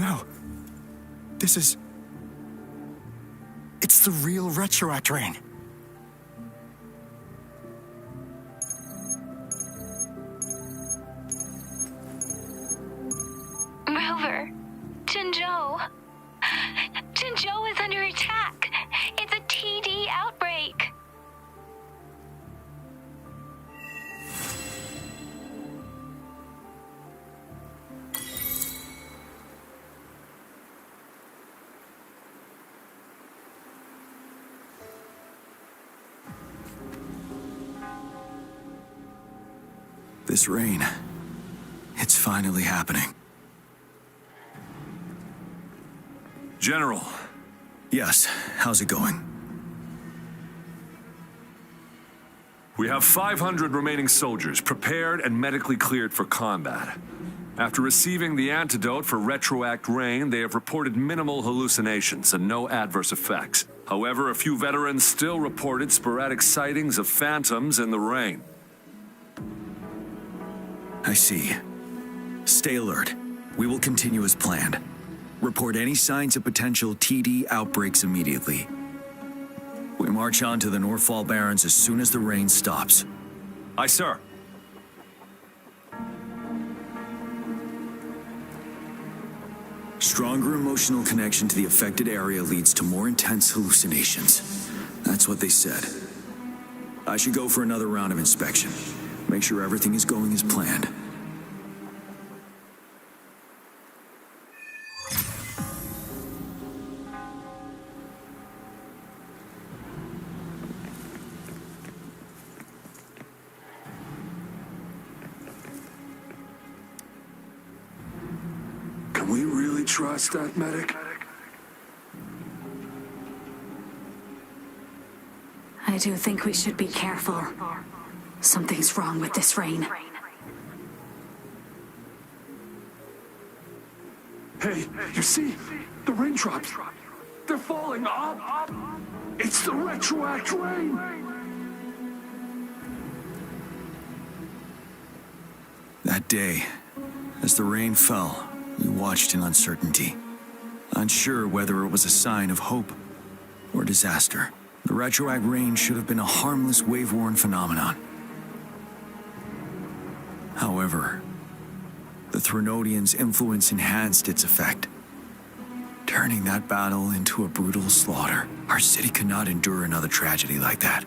No. This is... It's the real retroact rain. Rover, Jinzhou. Jinzhou is under attack. It's a TD outbreak. This rain, it's finally happening. General. Yes, how's it going? We have 500 remaining soldiers prepared and medically cleared for combat. After receiving the antidote for retroact rain, they have reported minimal hallucinations and no adverse effects. However, a few veterans still reported sporadic sightings of phantoms in the rain. I see. Stay alert. We will continue as planned. Report any signs of potential TD outbreaks immediately. We march on to the Northfall Barrens as soon as the rain stops. Aye, sir. Stronger emotional connection to the affected area leads to more intense hallucinations. That's what they said. I should go for another round of inspection. Make sure everything is going as planned. Can we really trust that medic? I do think we should be careful. Something's wrong with this rain. Hey, you see? The raindrops. They're falling up. It's the retroact rain. That day, as the rain fell, we watched in uncertainty, unsure whether it was a sign of hope or disaster. The retroact rain should have been a harmless wave-worn phenomenon. However, the Threnodians' influence enhanced its effect, turning that battle into a brutal slaughter. Our city could not endure another tragedy like that.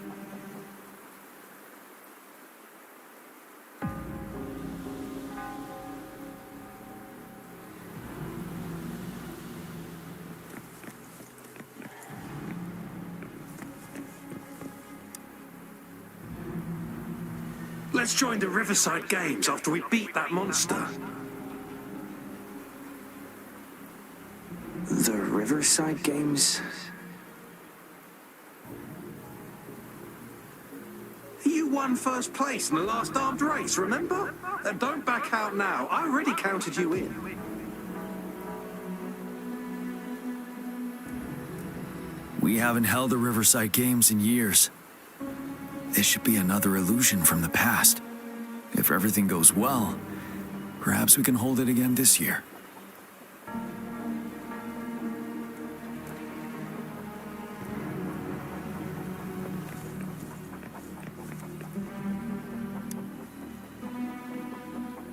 Let's join the Riverside Games after we beat that monster. The Riverside Games? You won first place in the last armed race, remember? Don't back out now. I already counted you in. We haven't held the Riverside Games in years. This should be another illusion from the past. If everything goes well, perhaps we can hold it again this year.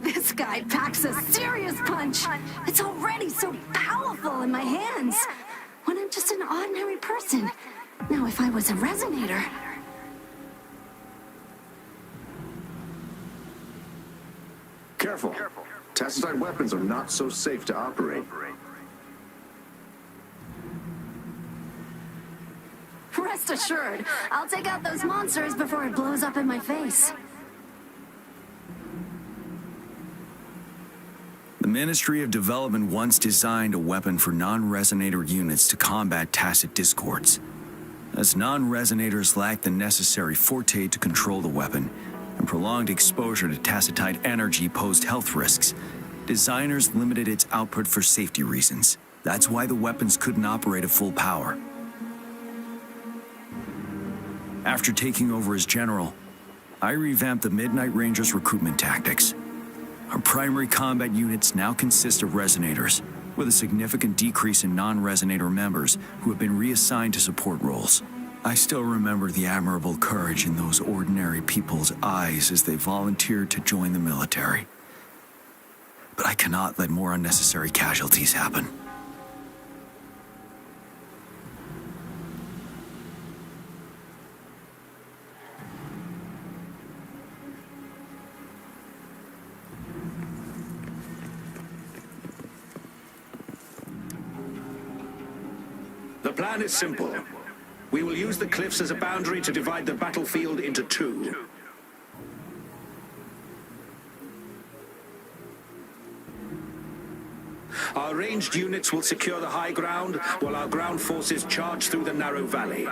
This guy packs a serious punch. It's already so powerful in my hands. When I'm just an ordinary person. Now, if I was a resonator... Careful. Tacitite weapons are not so safe to operate. Rest assured, I'll take out those monsters before it blows up in my face. The Ministry of Development once designed a weapon for non-resonator units to combat tacit discords. As non-resonators lack the necessary forte to control the weapon, and prolonged exposure to tacitite energy posed health risks, designers limited its output for safety reasons. That's why the weapons couldn't operate at full power. After taking over as general, I revamped the Midnight Rangers' recruitment tactics. Our primary combat units now consist of resonators, with a significant decrease in non-resonator members who have been reassigned to support roles. I still remember the admirable courage in those ordinary people's eyes as they volunteered to join the military. But I cannot let more unnecessary casualties happen. The plan is simple. We will use the cliffs as a boundary to divide the battlefield into two. Our ranged units will secure the high ground, while our ground forces charge through the narrow valley.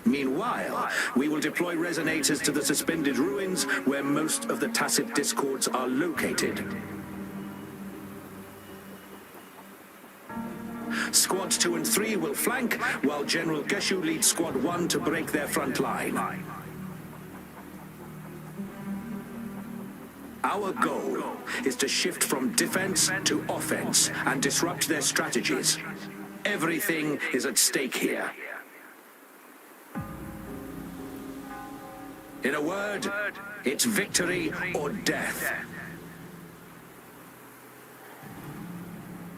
Meanwhile, we will deploy resonators to the suspended ruins, where most of the tacit discords are located. Squads 2 and 3 will flank, while General Geshu leads Squad 1 to break their front line. Our goal is to shift from defense to offense and disrupt their strategies. Everything is at stake here. In a word, it's victory or death.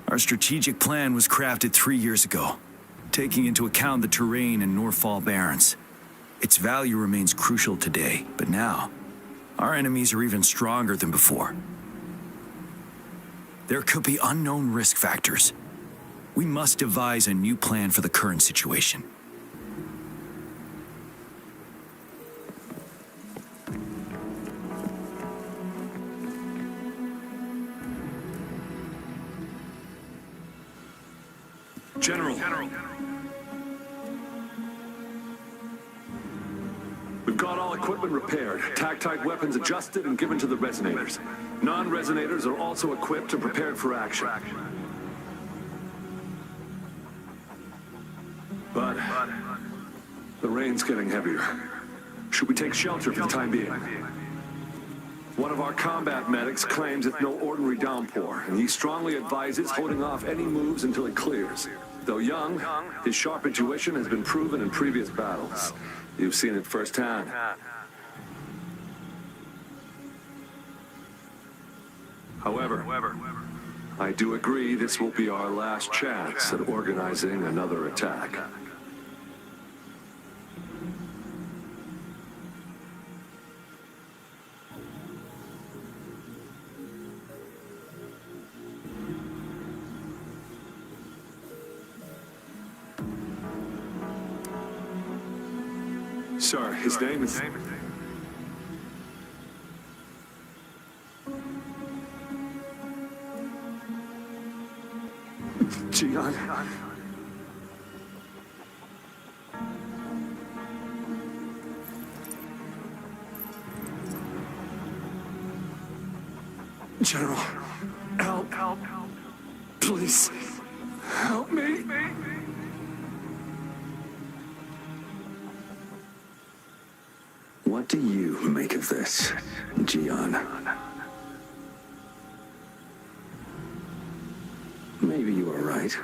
Our strategic plan was crafted 3 years ago, taking into account the terrain in Northfall Barrens. Its value remains crucial today, but now, our enemies are even stronger than before. There could be unknown risk factors. We must devise a new plan for the current situation. General. We've got all equipment repaired, tactite weapons adjusted and given to the resonators. Non-resonators are also equipped and prepared for action. But the rain's getting heavier. Should we take shelter for the time being? One of our combat medics claims it's no ordinary downpour, and he strongly advises holding off any moves until it clears. Though young, his sharp intuition has been proven in previous battles. You've seen it firsthand. However, I do agree this will be our last chance at organizing another attack. Sir, his name is... Gian. General, help. Please, help me. What do you make of this, Gian? Maybe you are right.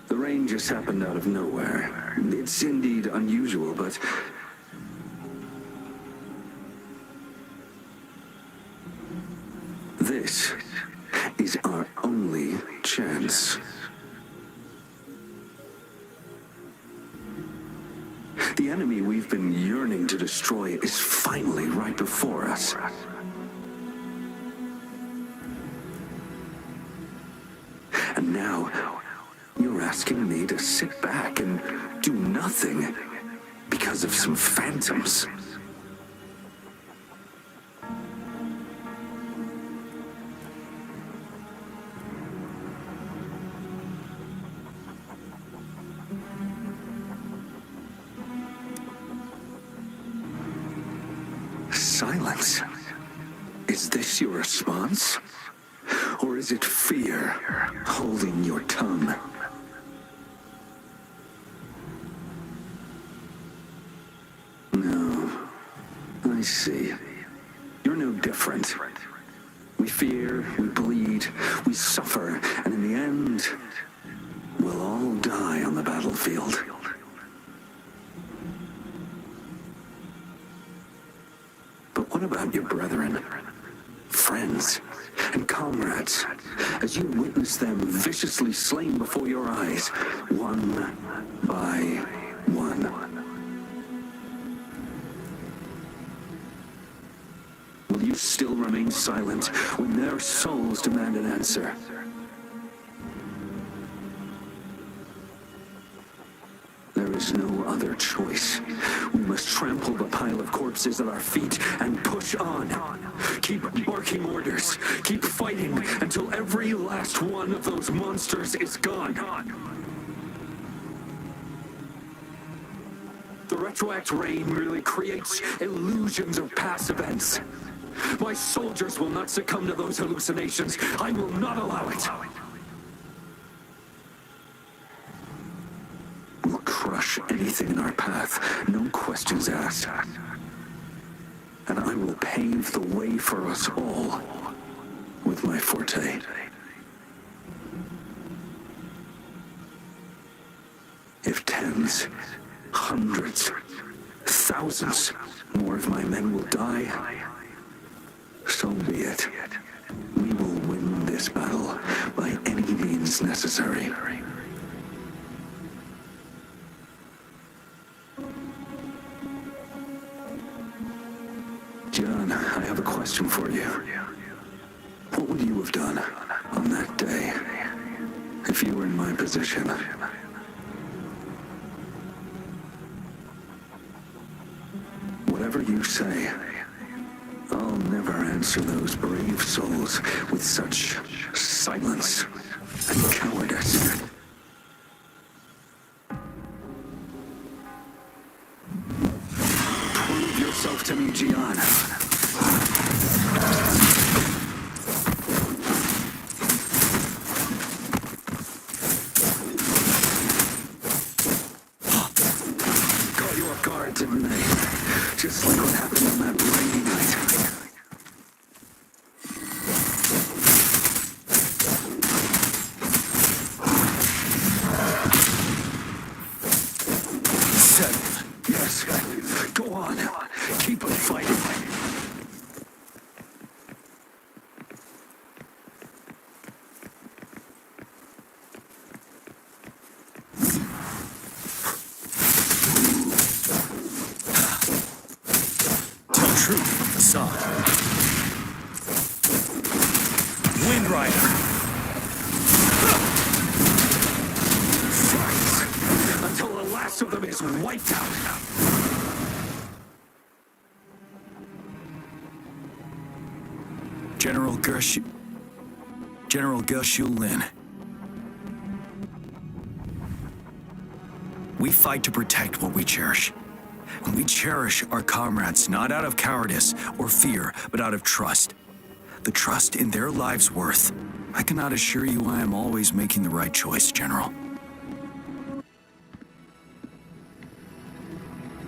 The rain just happened out of nowhere. It's indeed unusual, but... this is our only chance. The enemy we've been yearning to destroy is finally right before us. And now, you're asking me to sit back and do nothing because of some phantoms. Silence. Is this your response? Or is it fear holding your tongue? No. see. You're no different. We fear, we bleed, we suffer, and in the end, we'll all die on the battlefield. But what about your brethren, friends, and comrades, as you witness them viciously slain before your eyes, one by one? Will you still remain silent when their souls demand an answer? There is no other choice. We must trample the pile of corpses at our feet and push on. Keep barking orders. Keep fighting until every last one of those monsters is gone. The retroact rain merely creates illusions of past events. My soldiers will not succumb to those hallucinations. I will not allow it. We'll crush anything in our path, no questions asked. And I will pave the way for us all with my forte. If tens, hundreds, thousands more of my men will die, so be it. We will win this battle by any means necessary. John, I have a question for you. What would you have done on that day if you were in my position? Whatever you say, I'll never answer those brave souls with such silence and cowardice. Prove yourself to me, Gian. Caught you off guard, didn't they? Just like what happened on that rainy night. Yes, go on. Keep on fighting. Tell truth, Assad. Wind Rider. Fight until the last of them is wiped out. General Gershu Lin. We fight to protect what we cherish. And we cherish our comrades not out of cowardice or fear, but out of trust. The trust in their lives' worth. I cannot assure you I am always making the right choice, General.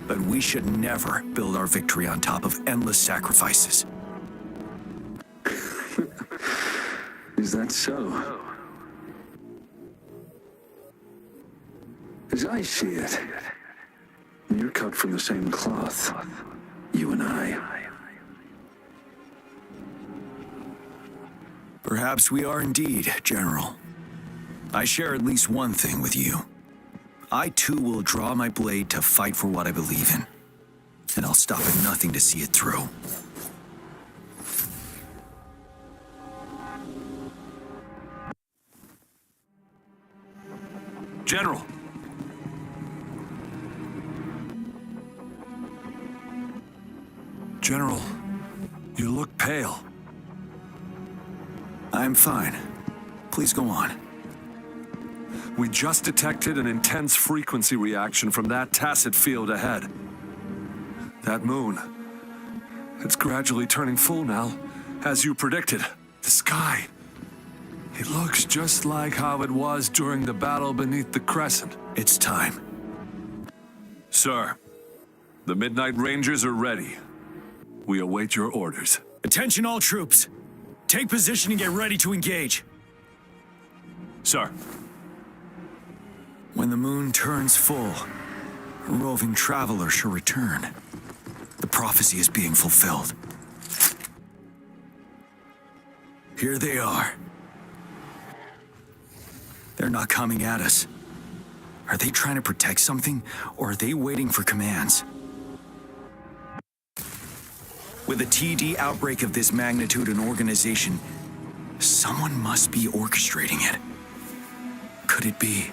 But we should never build our victory on top of endless sacrifices. Is that so? As I see it, you're cut from the same cloth, you and I. Perhaps we are indeed, General. I share at least one thing with you. I too will draw my blade to fight for what I believe in. And I'll stop at nothing to see it through. General! General, you look pale. I'm fine. Please go on. We just detected an intense frequency reaction from that tacit field ahead. That moon, it's gradually turning full now, as you predicted. The sky, it looks just like how it was during the battle beneath the crescent. It's time. Sir, the Midnight Rangers are ready. We await your orders. Attention all troops. Take position and get ready to engage. Sir. When the moon turns full, a roving traveler shall return. The prophecy is being fulfilled. Here they are. They're not coming at us. Are they trying to protect something, or are they waiting for commands? With a TD outbreak of this magnitude and organization, someone must be orchestrating it. Could it be?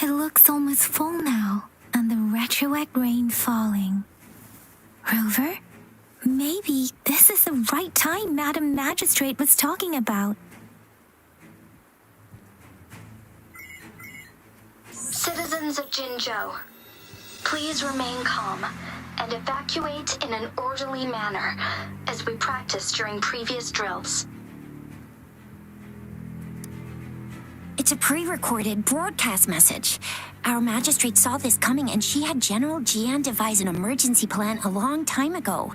It looks almost full now, and the retroact rain falling. Rover, maybe this is the right time Madam Magistrate was talking about. Citizens of Jinzhou, please remain calm and evacuate in an orderly manner, as we practiced during previous drills. It's a pre-recorded broadcast message. Our magistrate saw this coming and she had General Jian devise an emergency plan a long time ago.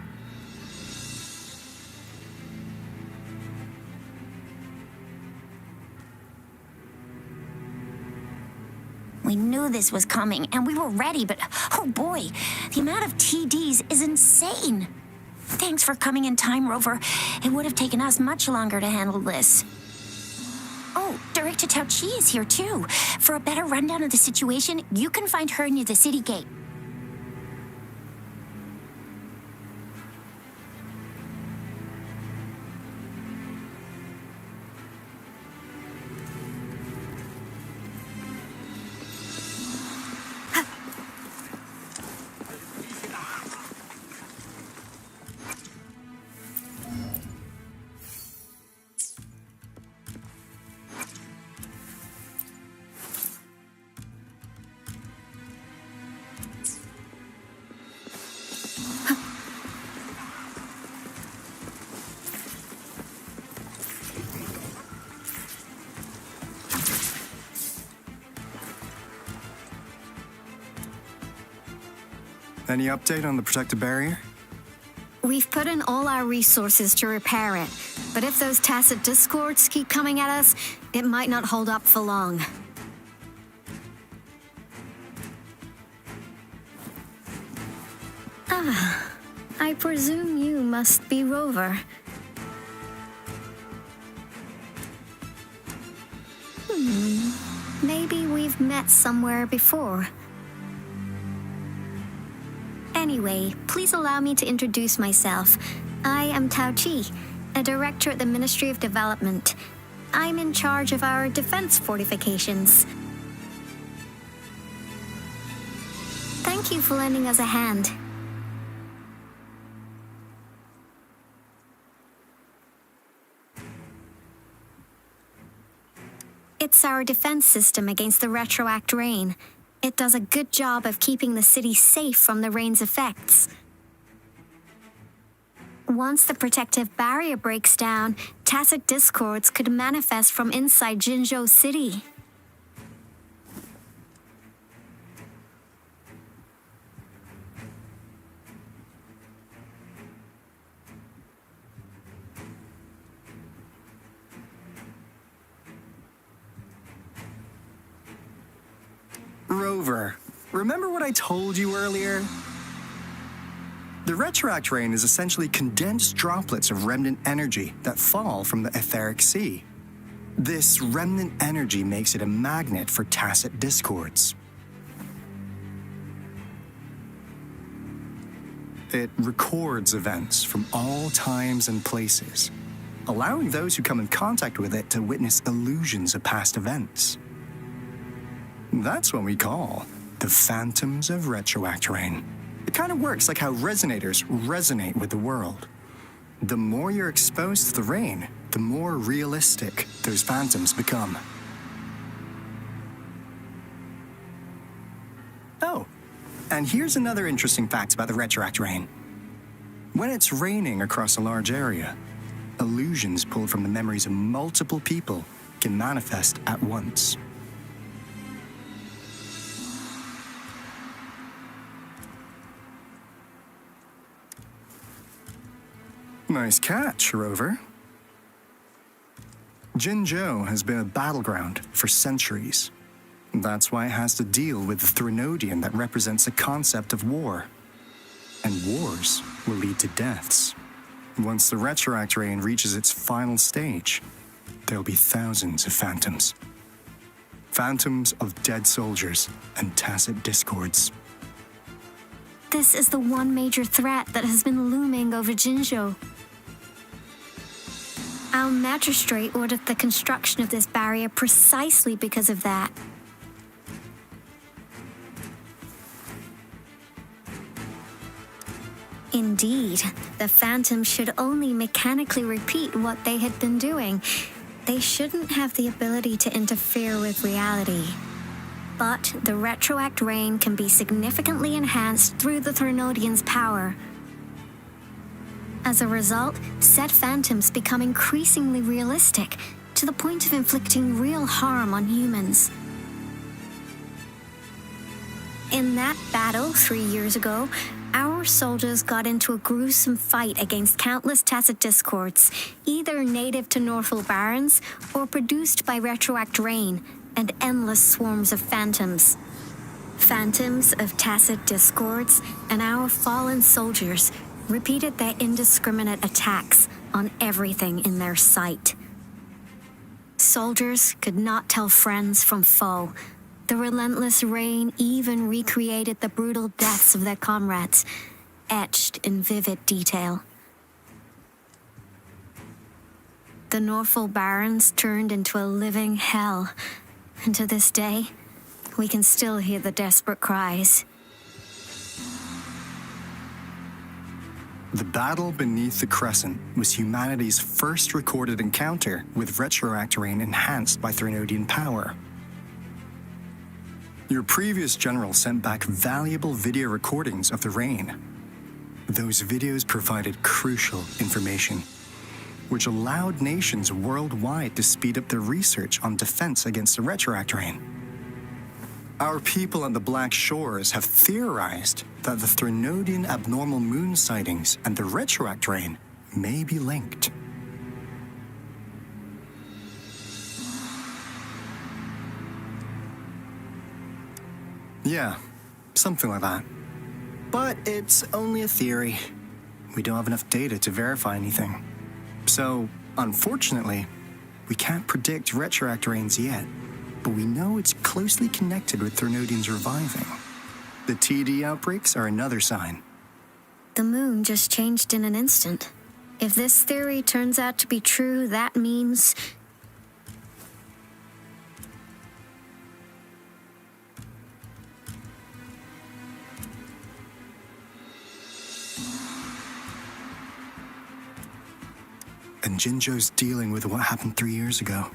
We knew this was coming and we were ready, but oh boy, the amount of TDs is insane. Thanks for coming in time, Rover. It would have taken us much longer to handle this. Oh, Director Tao Chi is here too. For a better rundown of the situation, you can find her near the city gate. Any update on the protective barrier? We've put in all our resources to repair it, but if those tacit discords keep coming at us, it might not hold up for long. Ah, I presume you must be Rover. Maybe we've met somewhere before. Anyway, please allow me to introduce myself. I am Tao Chi, a director at the Ministry of Development. I'm in charge of our defense fortifications. Thank you for lending us a hand. It's our defense system against the retroact rain. It does a good job of keeping the city safe from the rain's effects. Once the protective barrier breaks down, tacit discords could manifest from inside Jinzhou City. Rover, remember what I told you earlier? The retroact rain is essentially condensed droplets of remnant energy that fall from the etheric sea. This remnant energy makes it a magnet for tacit discords. It records events from all times and places, allowing those who come in contact with it to witness illusions of past events. That's what we call the phantoms of retroact rain. It kind of works like how resonators resonate with the world. The more you're exposed to the rain, the more realistic those phantoms become. Oh, and here's another interesting fact about the retroact rain. When it's raining across a large area, illusions pulled from the memories of multiple people can manifest at once. Nice catch, Rover. Jinzhou has been a battleground for centuries. That's why it has to deal with the Threnodian that represents the concept of war. And wars will lead to deaths. Once the retroact rain reaches its final stage, there'll be thousands of phantoms. Phantoms of dead soldiers and tacit discords. This is the one major threat that has been looming over Jinzhou. Our magistrate ordered the construction of this barrier precisely because of that. Indeed, the phantoms should only mechanically repeat what they had been doing. They shouldn't have the ability to interfere with reality. But the retroact rain can be significantly enhanced through the Threnodian's power. As a result, said phantoms become increasingly realistic, to the point of inflicting real harm on humans. In that battle 3 years ago, our soldiers got into a gruesome fight against countless tacit discords, either native to Northal Barrens or produced by retroact rain and endless swarms of phantoms. Phantoms of tacit discords and our fallen soldiers repeated their indiscriminate attacks on everything in their sight. Soldiers could not tell friends from foe. The relentless rain even recreated the brutal deaths of their comrades, etched in vivid detail. The Northal Barrens turned into a living hell, and to this day, we can still hear the desperate cries. The battle beneath the Crescent was humanity's first recorded encounter with retroact rain enhanced by Threnodian power. Your previous general sent back valuable video recordings of the rain. Those videos provided crucial information, which allowed nations worldwide to speed up their research on defense against the retroact rain. Our people on the Black Shores have theorized that the Threnodian abnormal moon sightings and the retroact rain may be linked. Yeah, something like that. But it's only a theory. We don't have enough data to verify anything. So, unfortunately, we can't predict retroact rains yet. But we know it's closely connected with Threnodians reviving. The TD outbreaks are another sign. The moon just changed in an instant. If this theory turns out to be true, that means... And Jinzhou's dealing with what happened 3 years ago.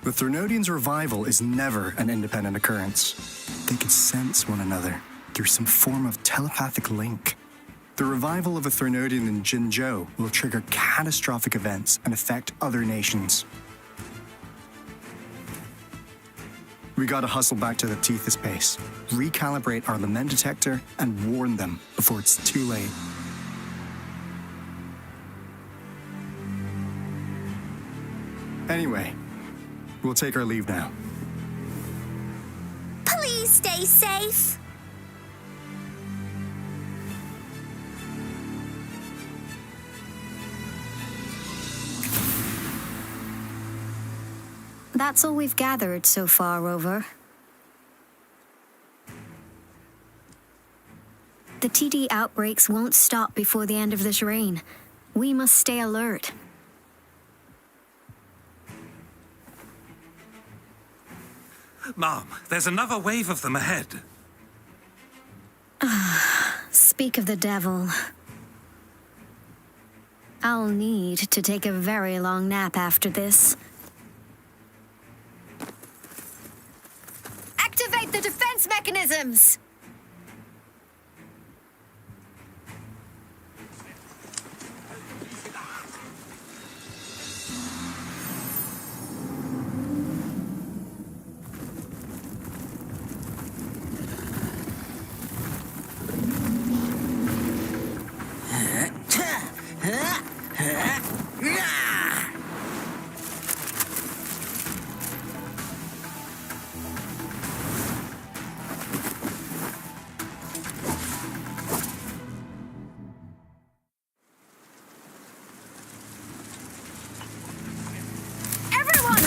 The Thermodians' revival is never an independent occurrence. They could sense one another through some form of telepathic link. The revival of a Thermodian in Jinzhou will trigger catastrophic events and affect other nations. We gotta hustle back to the Tethys base, recalibrate our lament detector, and warn them before it's too late. Anyway, we'll take our leave now. Please stay safe. That's all we've gathered so far, Rover. The TD outbreaks won't stop before the end of this reign. We must stay alert. Mom, there's another wave of them ahead. Speak of the devil. I'll need to take a very long nap after this. Activate the defense mechanisms!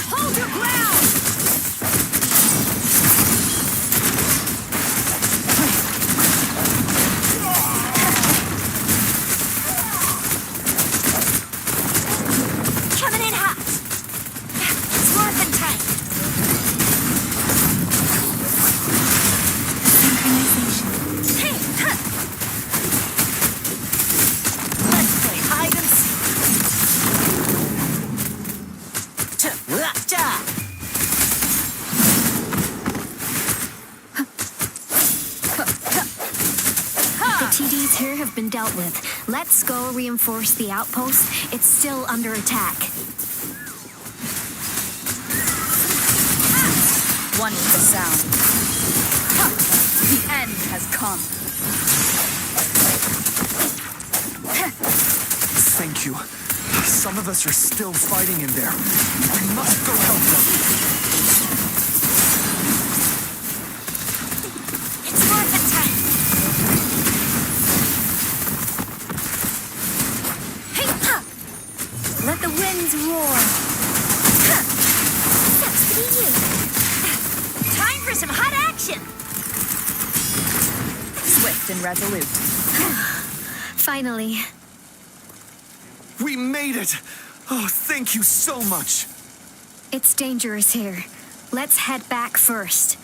Hold your ground! Coming in hot. It's morphin' time. Synchronization. Hey, huh. Let's play hide and seek. The TDs here have been dealt with. Let's go reinforce the outpost. It's still under attack. Wonderful sound. Ha! The end has come. Thank you. Some of us are still fighting in there. We must go help them. It's morphin' time. Hey, ha! Let the winds roar. Huh. Sucks to be you. Time for some hot action. Swift and resolute. Finally. We made it! Oh, thank you so much! It's dangerous here. Let's head back first.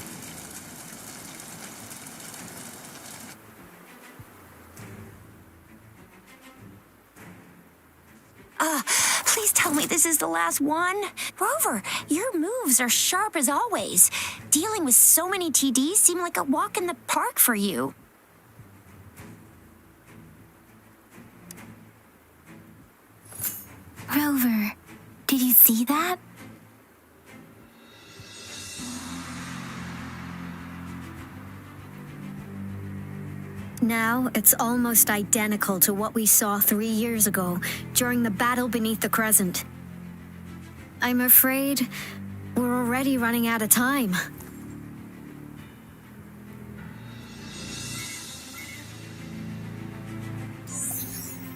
Please tell me this is the last one. Rover, your moves are sharp as always. Dealing with so many TDs seemed like a walk in the park for you. Rover, did you see that? Now, it's almost identical to what we saw 3 years ago during the battle beneath the Crescent. I'm afraid we're already running out of time.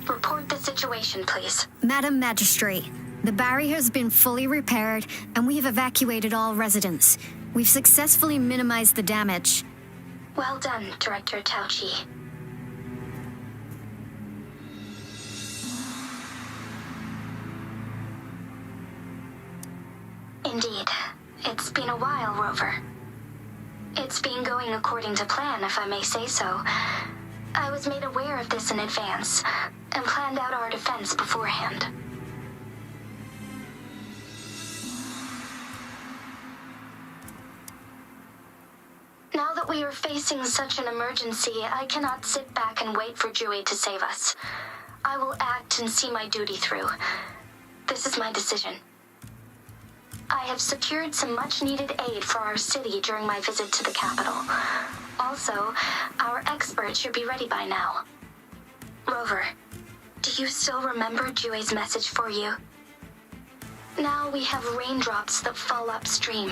Report the situation, please. Madam Magistrate, the barrier has been fully repaired and we have evacuated all residents. We've successfully minimized the damage. Well done, Director Tauchi. Indeed. It's been a while, Rover. It's been going according to plan, if I may say so. I was made aware of this in advance, and planned out our defense beforehand. We are facing such an emergency, I cannot sit back and wait for Dewey to save us. I will act and see my duty through. This is my decision. I have secured some much-needed aid for our city during my visit to the capital. Also, our experts should be ready by now. Rover, do you still remember Dewey's message for you? Now we have raindrops that fall upstream,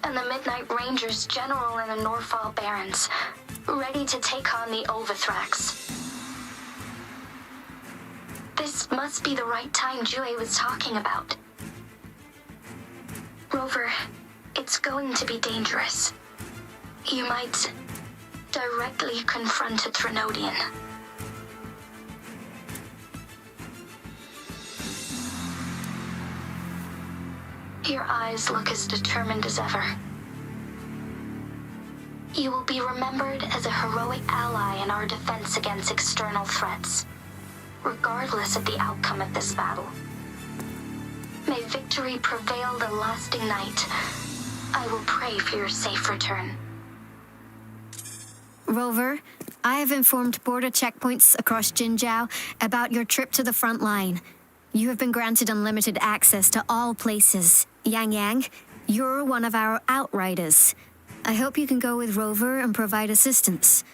and the Midnight Rangers general in the Norfall Barrens, ready to take on the Overthrax. This must be the right time Dewey was talking about. Rover, it's going to be dangerous. You might directly confront a Trinodian. Your eyes look as determined as ever. You will be remembered as a heroic ally in our defense against external threats, regardless of the outcome of this battle. May victory prevail the lasting night. I will pray for your safe return. Rover, I have informed border checkpoints across Jinzhou about your trip to the front line. You have been granted unlimited access to all places. Yang Yang, you're one of our outriders. I hope you can go with Rover and provide assistance.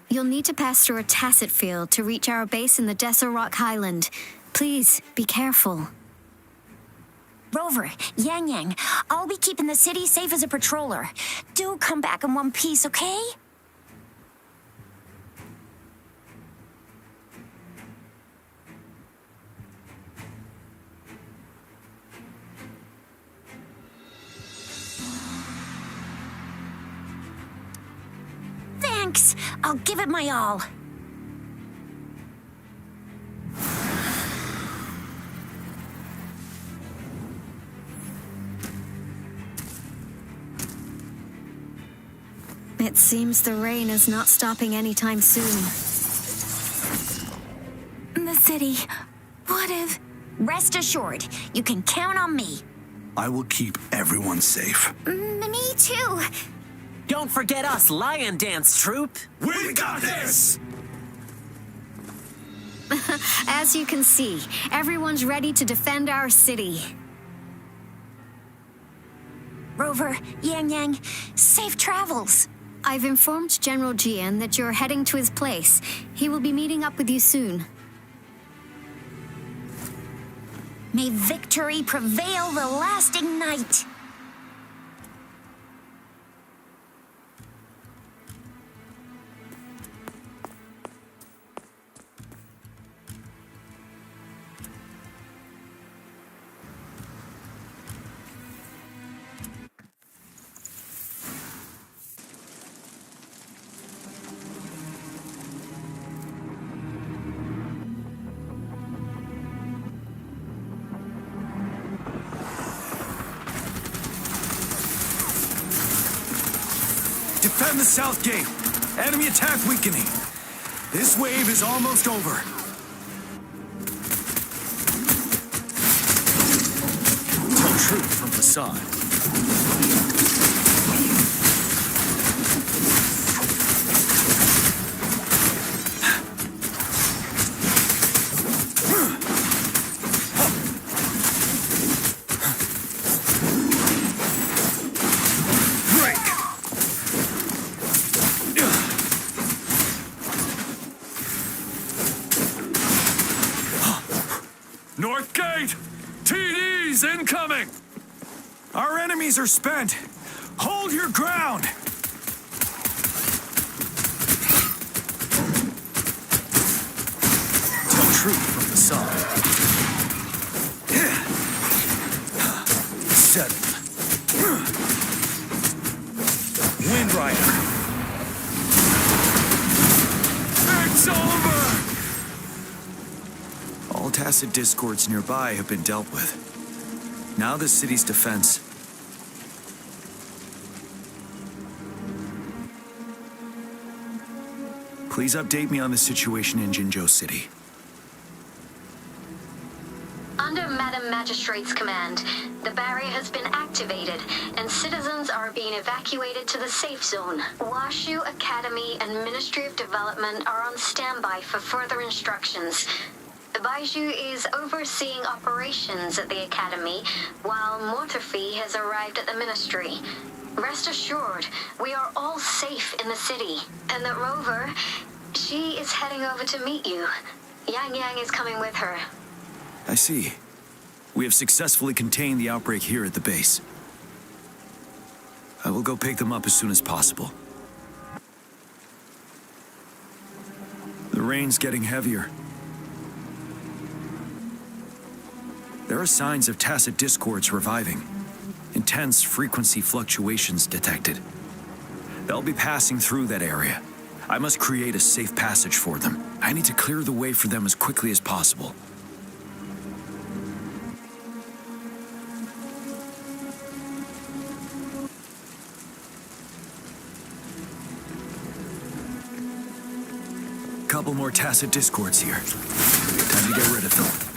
You'll need to pass through a tacit field to reach our base in the Desert Rock Highland. Please, be careful. Rover, Yang Yang, I'll be keeping the city safe as a patroller. Do come back in one piece, okay? Thanks. I'll give it my all. It seems the rain is not stopping anytime soon. The city. What if... Rest assured, you can count on me. I will keep everyone safe. Me too. Don't forget us, Lion Dance Troupe. We got this! As you can see, everyone's ready to defend our city. Rover, Yang Yang, safe travels. I've informed General Jian that you're heading to his place. He will be meeting up with you soon. May victory prevail the lasting night. Defend the south gate. Enemy attack weakening. This wave is almost over. Tell truth from facade. North Gate! TDs incoming! Our enemies are spent. Hold your ground! Tell truth from the side. 7. Wind Rider. It's over! All tacit discords nearby have been dealt with. Now the city's defense. Please update me on the situation in Jinzhou City. Under Madam GM Magistrate's command. The barrier has been activated, and citizens are being evacuated to the safe zone. Washu Academy and Ministry of Development are on standby for further instructions. Baiju is overseeing operations at the Academy, while Mortophy has arrived at the Ministry. Rest assured, we are all safe in the city, and that Rover, she is heading over to meet you. Yang Yang is coming with her. I see. We have successfully contained the outbreak here at the base. I will go pick them up as soon as possible. The rain's getting heavier. There are signs of tacit discords reviving. Intense frequency fluctuations detected. They'll be passing through that area. I must create a safe passage for them. I need to clear the way for them as quickly as possible. Couple more tacit discords here. Time to get rid of them.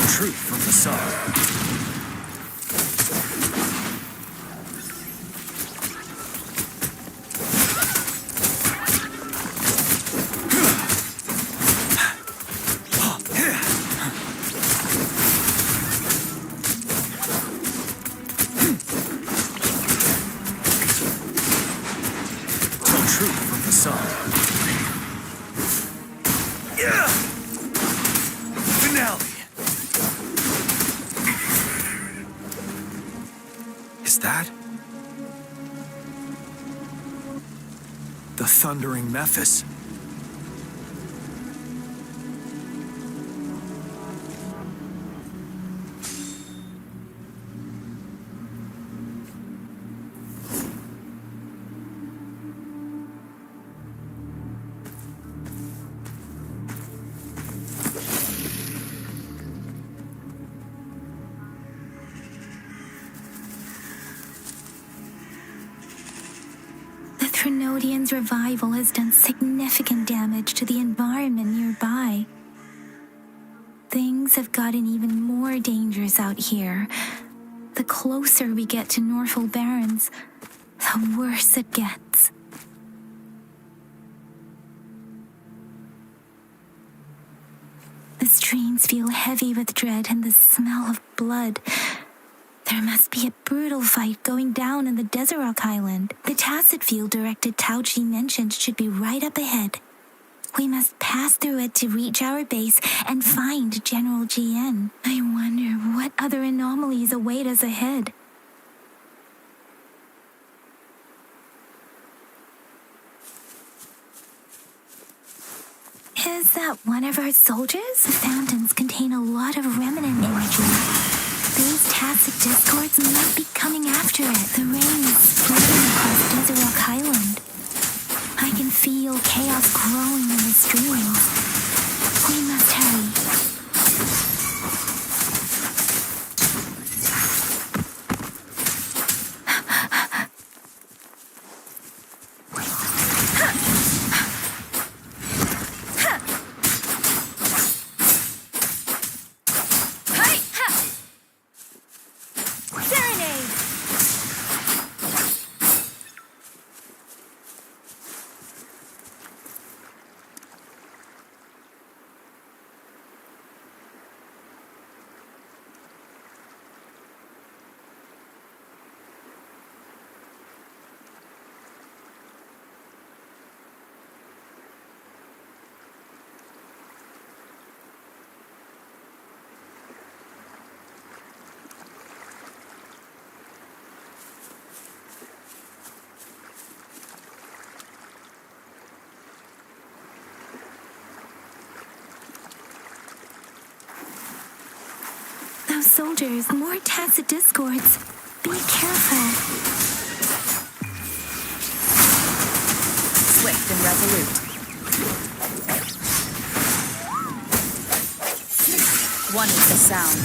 Truth from the sun. Is that the thundering Memphis? Trinodian's revival has done significant damage to the environment nearby. Things have gotten even more dangerous out here. The closer we get to Norfolk Barrens, the worse it gets. The streams feel heavy with dread and the smell of blood. There must be a brutal fight going down in the Desert Island. The tacit field directed Tauchi mentioned should be right up ahead. We must pass through it to reach our base and find General GN. I wonder what other anomalies await us ahead. Is that one of our soldiers? The fountains contain a lot of remnant energy. These tacit discords might be coming after it. The rain is spreading across Desert Island. I can feel chaos growing in the streams. We must hurry. Soldiers, more tacit discords. Be careful. Swift and resolute. One with the sound.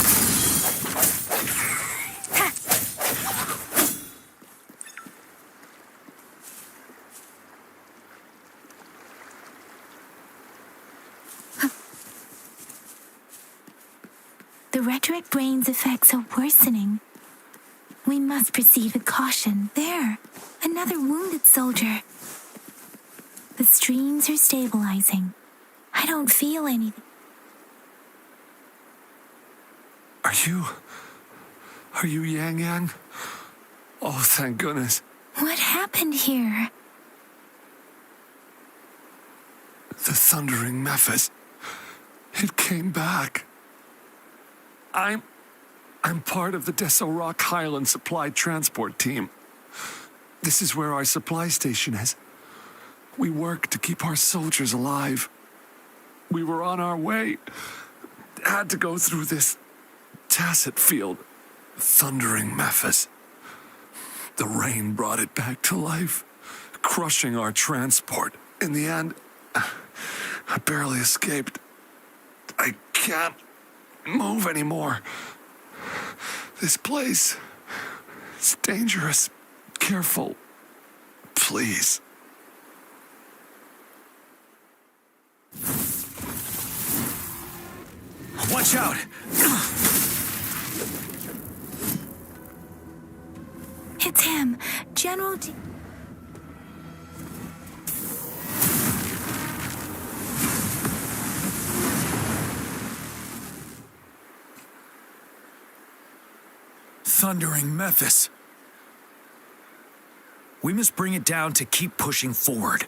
The retroact brain's effects are worsening. We must proceed with caution. There, another wounded soldier. The streams are stabilizing. I don't feel anything. Are you Yang Yang? Oh, thank goodness. What happened here? The thundering Memphis. It came back. I'm part of the Deso Rock Highland Supply Transport Team. This is where our supply station is. We work to keep our soldiers alive. We were on our way. Had to go through this tacit field. Thundering Memphis. The rain brought it back to life, crushing our transport. In the end, I barely escaped. I can't move anymore. This place is dangerous. Careful. Please. Watch out! It's him, General D. Thundering Memphis. We must bring it down to keep pushing forward.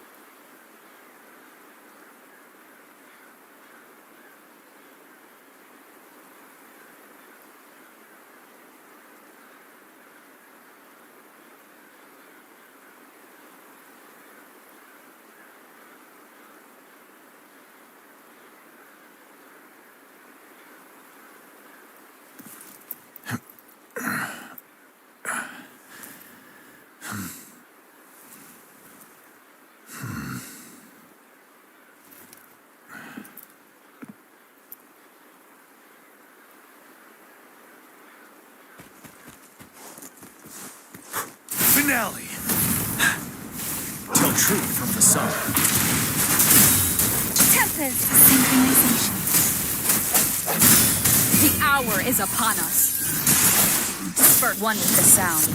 Finale! Tell truth from the sun. Tempest! Synchronization. The hour is upon us. Disperse one with the sound.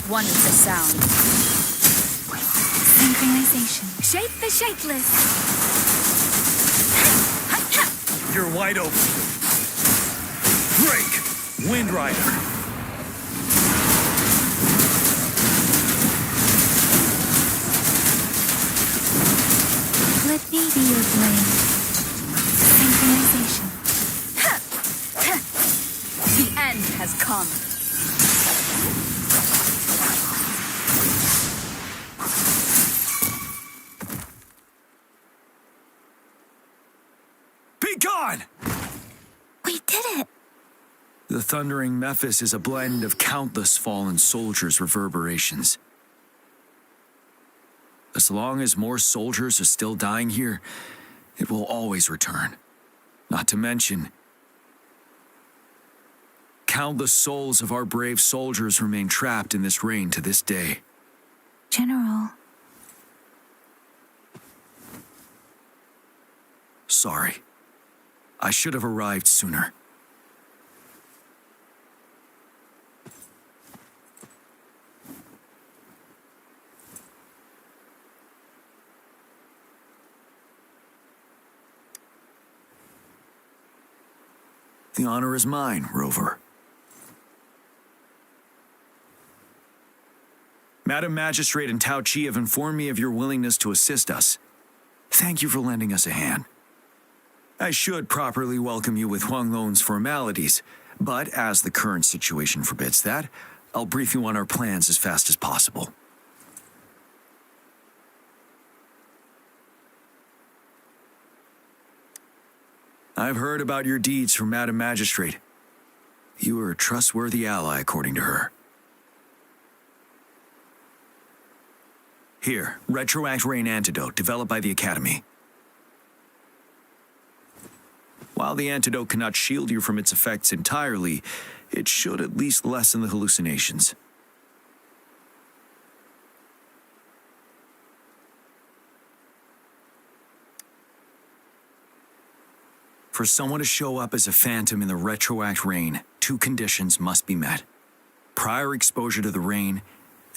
One with the sound. Synchronization. Shape the shapeless. You're wide open. Break! Wind Rider. Let me be your blade. Synchronization. The end has come. Gone! We did it! The thundering Memphis is a blend of countless fallen soldiers' reverberations. As long as more soldiers are still dying here, it will always return. Not to mention, countless souls of our brave soldiers remain trapped in this rain to this day. General. Sorry. I should have arrived sooner. The honor is mine, Rover. Madam Magistrate and Tao Chi have informed me of your willingness to assist us. Thank you for lending us a hand. I should properly welcome you with Huang Lon's formalities, but as the current situation forbids that, I'll brief you on our plans as fast as possible. I've heard about your deeds from Madam Magistrate. You are a trustworthy ally, according to her. Here, Retroact Rain Antidote, developed by the Academy. While the antidote cannot shield you from its effects entirely, it should at least lessen the hallucinations. For someone to show up as a phantom in the Retroact Rain, 2 conditions must be met: prior exposure to the rain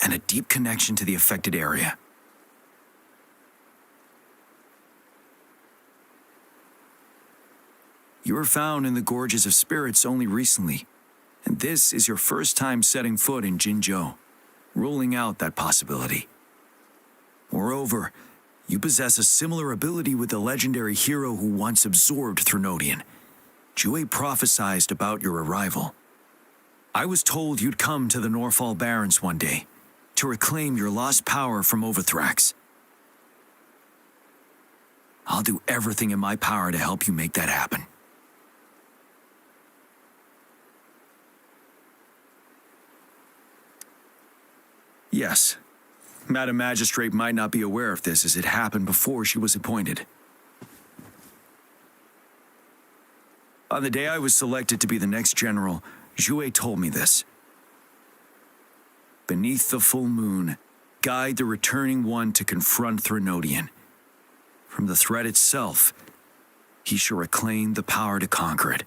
and a deep connection to the affected area. You were found in the Gorges of Spirits only recently, and this is your first time setting foot in Jinzhou, ruling out that possibility. Moreover, you possess a similar ability with the legendary hero who once absorbed Threnodian. Jue prophesied about your arrival. I was told you'd come to the Norfall Barrens one day, to reclaim your lost power from Overthrax. I'll do everything in my power to help you make that happen. Yes, Madam Magistrate might not be aware of this as it happened before she was appointed. On the day I was selected to be the next general, Jue told me this. Beneath the full moon, guide the returning one to confront Threnodian. From the threat itself, he shall reclaim the power to conquer it.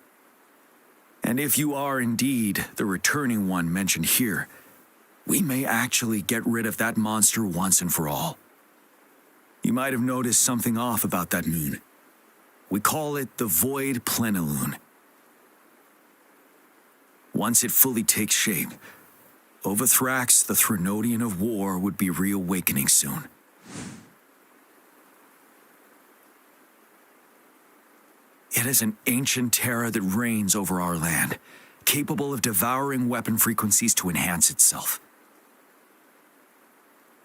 And if you are indeed the returning one mentioned here, we may actually get rid of that monster once and for all. You might have noticed something off about that moon. We call it the Void Plenilune. Once it fully takes shape, Overthrax, the Threnodian of War, would be reawakening soon. It is an ancient terror that reigns over our land, capable of devouring weapon frequencies to enhance itself.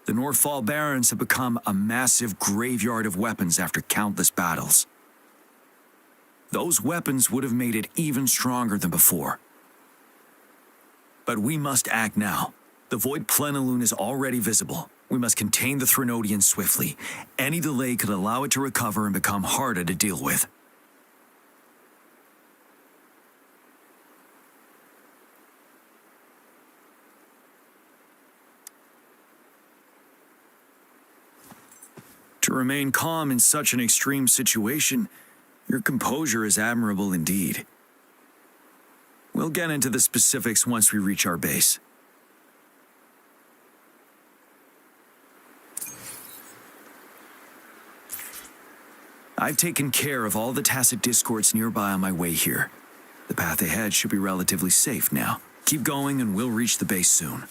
The Norfall Barrens have become a massive graveyard of weapons after countless battles. Those weapons would have made it even stronger than before. But we must act now. The Void Plenilune is already visible. We must contain the Threnodian swiftly. Any delay could allow it to recover and become harder to deal with. To remain calm in such an extreme situation, your composure is admirable indeed. We'll get into the specifics once we reach our base. I've taken care of all the tacit discords nearby on my way here. The path ahead should be relatively safe now. Keep going and we'll reach the base soon.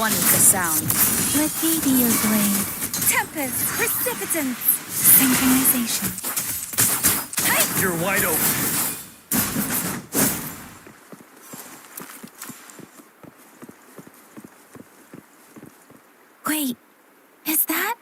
one with the sound. Let me be your blade. Tempest, precipitance. Synchronization. You're wide open. Wait, is that?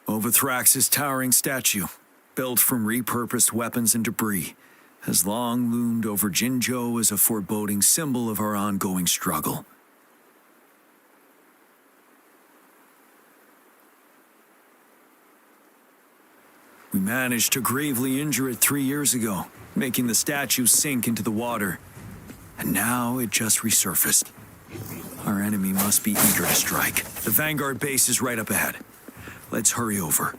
Overthrax's towering statue, built from repurposed weapons and debris, has long loomed over Jinzhou as a foreboding symbol of our ongoing struggle. We managed to gravely injure it 3 years ago, making the statue sink into the water. And now it just resurfaced. Our enemy must be eager to strike. The Vanguard base is right up ahead. Let's hurry over.